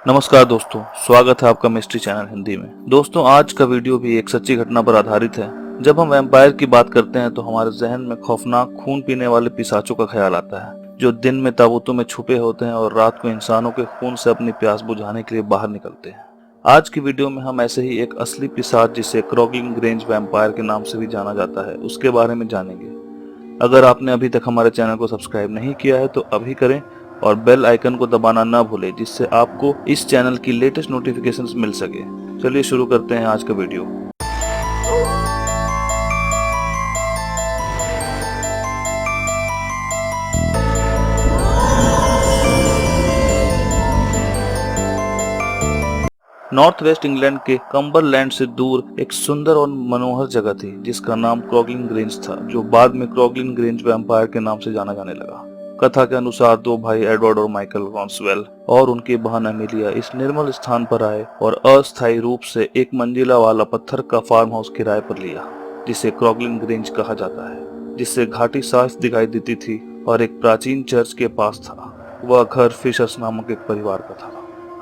नमस्कार दोस्तों, स्वागत है आपका मिस्ट्री चैनल हिंदी में। दोस्तों, आज का वीडियो भी एक सच्ची घटना पर आधारित है। जब हम वैम्पायर की बात करते हैं तो हमारे जहन में खौफनाक खून पीने वाले पिशाचों का ख्याल आता है, जो दिन में ताबूतों में छुपे होते हैं और रात को इंसानों के खून से अपनी प्यास बुझाने के लिए बाहर निकलते हैं। आज की वीडियो में हम ऐसे ही एक असली पिशाच, जिसे क्रॉगलिंग ग्रेंज वैम्पायर के नाम से भी जाना जाता है, उसके बारे में जानेंगे। अगर आपने अभी तक हमारे चैनल को सब्सक्राइब नहीं किया है तो अभी करें और बेल आइकन को दबाना ना भूलें, जिससे आपको इस चैनल की लेटेस्ट नोटिफिकेशंस मिल सके। चलिए शुरू करते हैं आज का वीडियो। नॉर्थ वेस्ट इंग्लैंड के कम्बरलैंड से दूर एक सुंदर और मनोहर जगह थी, जिसका नाम क्रॉगलिंग ग्रेंज था, जो बाद में क्रॉगलिंग ग्रेंज वैम्पायर के नाम से जाना जाने लगा। कथा के अनुसार दो भाई एडवर्ड और माइकल क्रॉन्सवेल और उनकी बहन एमिलिया इस निर्मल स्थान पर आए और अस्थायी रूप से एक मंजिला वाला पत्थर का फार्म हाउस किराए पर लिया, जिसे क्रॉगलिंग ग्रेंज कहा जाता है, जिससे घाटी साफ दिखाई देती थी और एक प्राचीन चर्च के पास था। वह घर फिशर्स नामक एक परिवार का था।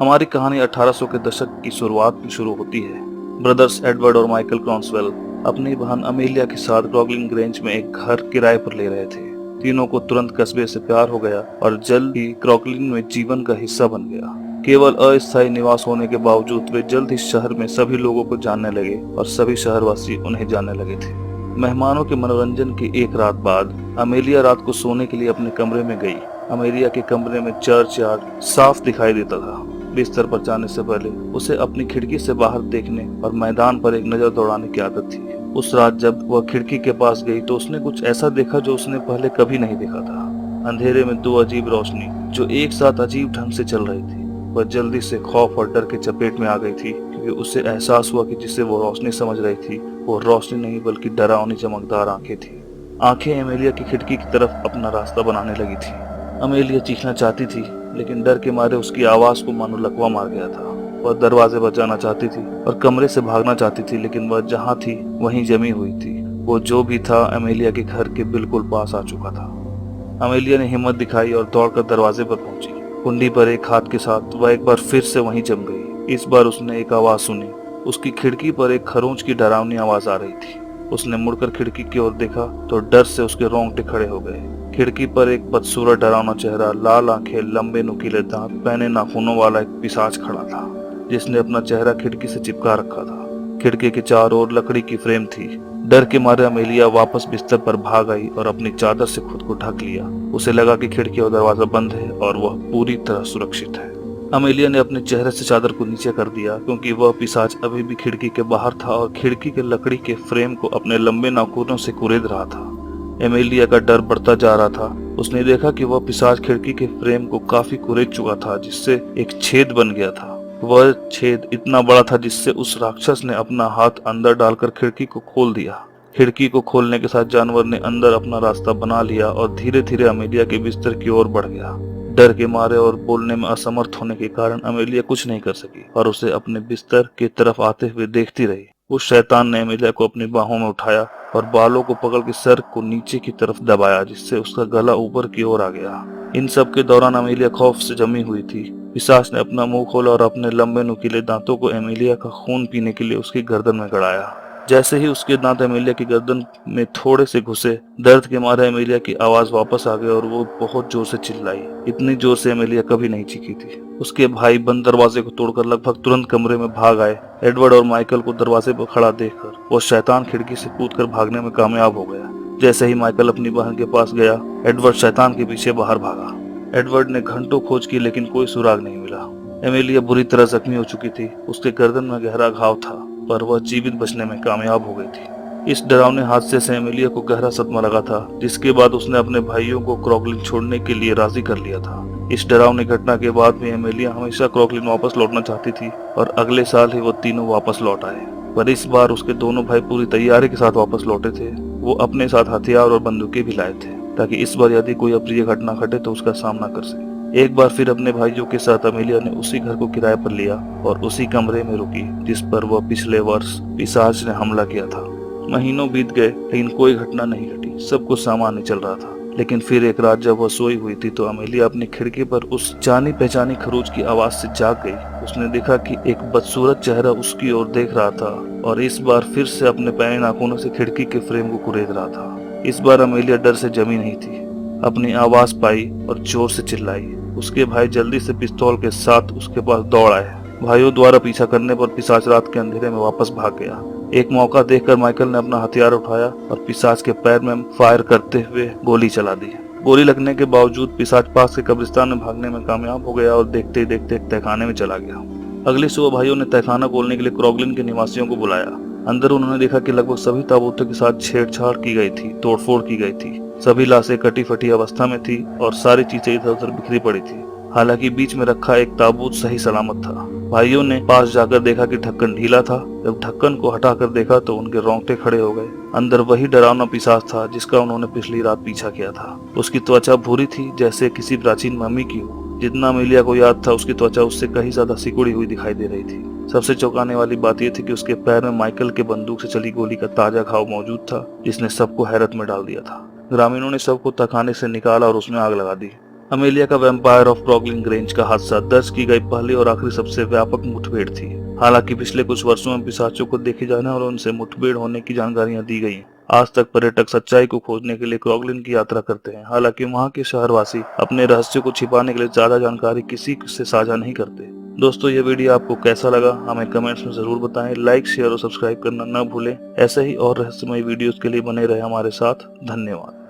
हमारी कहानी 1800 के दशक की शुरुआत में शुरू होती है। ब्रदर्स एडवर्ड और माइकल क्रॉन्सवेल अपनी बहन अमेलिया के साथ क्रॉगलिंग ग्रेंज में एक घर किराए पर ले रहे थे। तीनों को तुरंत कस्बे से प्यार हो गया और जल्द ही क्रॉगलिंग में जीवन का हिस्सा बन गया। केवल अस्थायी निवास होने के बावजूद वे जल्द ही शहर में सभी लोगों को जानने लगे और सभी शहरवासी उन्हें जानने लगे थे। मेहमानों के मनोरंजन की एक रात बाद अमेलिया रात को सोने के लिए अपने कमरे में गई। अमेलिया के कमरे में चर्च यार्ड साफ दिखाई देता था। बिस्तर पर जाने से पहले उसे अपनी खिड़की से बाहर देखने और मैदान पर एक नजर दौड़ाने की आदत थी। उस रात जब वह खिड़की के पास गई तो उसने कुछ ऐसा देखा जो उसने पहले कभी नहीं देखा था। अंधेरे में दो अजीब रोशनी जो एक साथ अजीब ढंग से चल रही थी। वह जल्दी से खौफ और डर के चपेट में आ गई थी, क्योंकि उसे एहसास हुआ कि जिसे वो रोशनी समझ रही थी वो रोशनी नहीं बल्कि डरावनी चमकदार आंखें थी। आंखें एमेलिया की खिड़की की तरफ अपना रास्ता बनाने लगी थी। अमेलिया चीखना चाहती थी, लेकिन डर के मारे उसकी आवाज को मानो लकवा मार गया था। वह दरवाजे बजाना चाहती थी और कमरे से भागना चाहती थी, लेकिन वह जहाँ थी वहीं जमी हुई थी। वो जो भी था अमेलिया के घर के बिल्कुल पास आ चुका था। अमेलिया ने हिम्मत दिखाई और दौड़कर दरवाजे पर पहुंची। कुंडी पर एक हाथ के साथ वह एक बार फिर से वहीं जम गई। इस बार उसने एक आवाज सुनी। उसकी खिड़की पर एक खरोंच की डरावनी आवाज आ रही थी। उसने मुड़कर खिड़की की ओर देखा तो डर से उसके रोंगटे खड़े हो गए। खिड़की पर एक बदसूरत डरावना चेहरा, लाल आंखें, लंबे नुकीले दांत, पैने नाखूनों वाला एक पिशाच खड़ा था, जिसने अपना चेहरा खिड़की से चिपका रखा था। खिड़की के चारों ओर लकड़ी की फ्रेम थी। डर के मारे अमेलिया वापस बिस्तर पर भाग आई और अपनी चादर से खुद को ढक लिया। उसे लगा कि खिड़की और दरवाजा बंद है और वह पूरी तरह सुरक्षित है। अमेलिया ने अपने चेहरे से चादर को नीचे कर दिया, क्योंकि वह पिशाच अभी भी खिड़की के बाहर था और खिड़की के लकड़ी के फ्रेम को अपने लंबे नाखूनों से कुरेद रहा था। एमेलिया का डर बढ़ता जा रहा था। उसने देखा कि वह पिशाच खिड़की के फ्रेम को काफी कुरेद चुका था, जिससे एक छेद बन गया था। वह छेद इतना बड़ा था जिससे उस राक्षस ने अपना हाथ अंदर डालकर खिड़की को खोल दिया। खिड़की को खोलने के साथ जानवर ने अंदर अपना रास्ता बना लिया और धीरे धीरे अमेलिया के बिस्तर की ओर बढ़ गया। डर के मारे और बोलने में असमर्थ होने के कारण अमेलिया कुछ नहीं कर सकी और उसे अपने बिस्तर की तरफ आते हुए देखती रही। उस शैतान ने अमेलिया को अपनी बाहों में उठाया और बालों को पकड़ के सर को नीचे की तरफ दबाया, जिससे उसका गला ऊपर की ओर आ गया। इन सब के दौरान अमेलिया खौफ से जमी हुई थी। पिशाच ने अपना मुंह खोला और अपने लंबे नुकीले दांतों को एमेलिया का खून पीने के लिए उसकी गर्दन में गड़ाया। जैसे ही उसके दांत एमेलिया की गर्दन में थोड़े से घुसे, दर्द के मारे एमेलिया की आवाज वापस आ गई और वो बहुत जोर से चिल्लाई। इतनी जोर से एमेलिया कभी नहीं चीखी थी। उसके भाई बंद दरवाजे को तोड़कर लगभग तुरंत कमरे में भाग आए। एडवर्ड और माइकल को दरवाजे पर खड़ा देखकर वो शैतान खिड़की से कूदकर भागने में कामयाब हो गया। जैसे ही माइकल अपनी बहन के पास गया, एडवर्ड शैतान के पीछे बाहर भागा। एडवर्ड ने घंटों खोज की, लेकिन कोई सुराग नहीं मिला। एमेलिया बुरी तरह जख्मी हो चुकी थी। उसके गर्दन में गहरा घाव था, पर वह जीवित बचने में कामयाब हो गई थी। इस डरावने हादसे से एमेलिया को गहरा सदमा लगा था, जिसके बाद उसने अपने भाइयों को क्रॉगलिन छोड़ने के लिए राजी कर लिया था। इस डरावनी घटना के बाद भी एमेलिया हमेशा क्रॉगलिन वापस लौटना चाहती थी और अगले साल ही वो तीनों वापस लौट आए। पर इस बार उसके दोनों भाई पूरी तैयारी के साथ वापस लौटे थे। वो अपने साथ हथियार और बंदूकें भी लाए थे, ताकि इस बार यदि कोई अप्रिय घटना घटे तो उसका सामना कर सके। एक बार फिर अपने भाइयों के साथ अमेलिया ने उसी घर को किराए पर लिया और उसी कमरे में रुकी जिस पर वह पिछले वर्ष पिशाच ने हमला किया था। महीनों बीत गए, लेकिन कोई घटना नहीं घटी। सब कुछ सामान्य चल रहा था। लेकिन फिर एक रात जब वह सोई हुई थी तो अमेलिया अपनी खिड़की पर उस जानी पहचानी खरोच की आवाज से जाग गई। उसने देखा कि एक बदसूरत चेहरा उसकी ओर देख रहा था और इस बार फिर से अपने पैने नाखूनों से खिड़की के फ्रेम को कुरेद रहा था। इस बार अमेलिया डर से जमी नहीं थी, अपनी आवाज पाई और जोर से चिल्लाई। उसके भाई जल्दी से पिस्तौल के साथ उसके पास दौड़ आए। भाइयों द्वारा पीछा करने पर पिशाच रात के अंधेरे में वापस भाग गया। एक मौका देखकर माइकल ने अपना हथियार उठाया और पिशाच के पैर में फायर करते हुए गोली चला दी। गोली लगने के बावजूद पिशाच पास के कब्रिस्तान में भागने में कामयाब हो गया और देखते ही देखते एक तहखाने में चला गया। अगली सुबह भाइयों ने तहखाना खोलने के लिए क्रॉगलिन के निवासियों को बुलाया। अंदर उन्होंने देखा कि लगभग सभी ताबूतों के साथ छेड़छाड़ की गई थी, तोड़फोड़ की गई थी। सभी लाशें कटी फटी अवस्था में थी और सारी चीजें इधर उधर बिखरी पड़ी थी। हालांकि बीच में रखा एक ताबूत सही सलामत था। भाइयों ने पास जाकर देखा कि ढक्कन ढीला था। जब ढक्कन को हटाकर देखा तो उनके रोंगटे खड़े हो गए। अंदर वही डरावना पिशाच था जिसका उन्होंने पिछली रात पीछा किया था। उसकी त्वचा भूरी थी जैसे किसी प्राचीन मम्मी की हो। जितना अमेलिया को याद था उसकी त्वचा उससे कहीं ज्यादा सिकुड़ी हुई दिखाई दे रही थी। सबसे चौंकाने वाली बात यह थी कि उसके पैर में माइकल के बंदूक से चली गोली का ताजा घाव मौजूद था जिसने सबको हैरत में डाल दिया था। ग्रामीणों ने सबको तहखाने से निकाला और उसमें आग लगा दी। अमेलिया का वैम्पायर ऑफ क्रॉगलिन ग्रेंज का हादसा दर्ज की गई पहली और आखिरी सबसे व्यापक मुठभेड़ थी। हालांकि पिछले कुछ वर्षों में पिशाचों को देखे जाने और उनसे मुठभेड़ होने की जानकारियां दी गई। आज तक पर्यटक सच्चाई को खोजने के लिए क्रॉगलिन की यात्रा करते हैं। हालांकि वहां के शहरवासी अपने रहस्यों को छिपाने के लिए ज्यादा जानकारी किसी से साझा नहीं करते। दोस्तों, ये वीडियो आपको कैसा लगा हमें कमेंट्स में जरूर बताएं। लाइक, शेयर और सब्सक्राइब करना न भूलें। ऐसे ही और रहस्यमय वीडियोस के लिए बने रहे हमारे साथ। धन्यवाद।